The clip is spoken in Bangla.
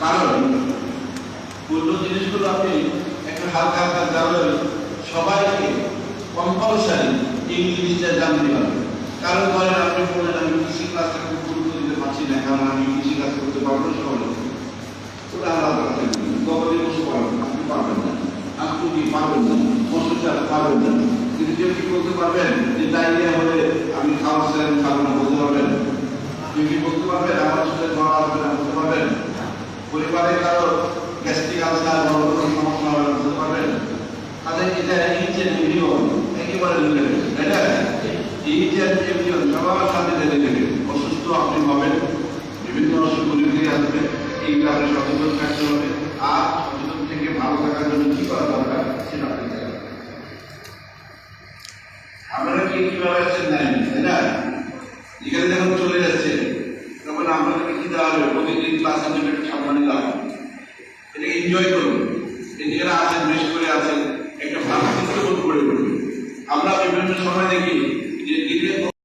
কারণ অন্য জিনিসগুলো আপনি একটা হালকা হালকা জানবেন, সবাইকে কম্পালসারি ইংলিশটা জানতে হবে। কারণ ধরেন আপনি বলেন আমি কৃষি ক্লাসটা খুব গুরুত্ব দিতে পারছি না, কারণ আমি কৃষি কাজ করতে পারবো না, সবাই ওটা আলাদা কথা। গবাদি পশু পালন আপনি পারবেন না, আপনি কি পারবেন না, পশু চাষ পারবেন না, কিন্তু কেউ কি বলতে পারবেন যে ডায়রিয়া হলে আমি খাওয়া সেরেন খাবো না, বলতে পারবেন? কেউ কি বলতে পারবেন আমার সাথে জ্বর আসবে না, বলতে পারবেন? পরিবারে কারো গ্যাস্ট্রিক আলসার বড় কোনো সমস্যা হবে না, বলতে পারবেন? তাদের এটা ইঞ্চের মিলিয়ন একেবারে মিলে গেছে, তাই না? ইঞ্চের মিলিয়ন সবার সাথে লেগে গেছে। অসুস্থ আপনি হবেন, বিভিন্ন অসুখগুলি থেকে আসবে, এই কারণে সচেতন থাকতে হবে। আর সচেতন থেকে ভালো থাকার জন্য কি করা দরকার সেটা আপনি জানেন। আপনারা কি কিভাবে আসছেন জানেন, তাই না? এখানে যখন চলে যাচ্ছে তখন আপনাদেরকে কি দেওয়া হবে, প্রতিদিন ক্লাসে নেবে সামনে দেওয়া হবে, এটা এনজয় করুন। নিজেরা আছেন, বেশ করে আছেন, একটা ভালো চিন্তা করে আমরা বিভিন্ন সময় দেখি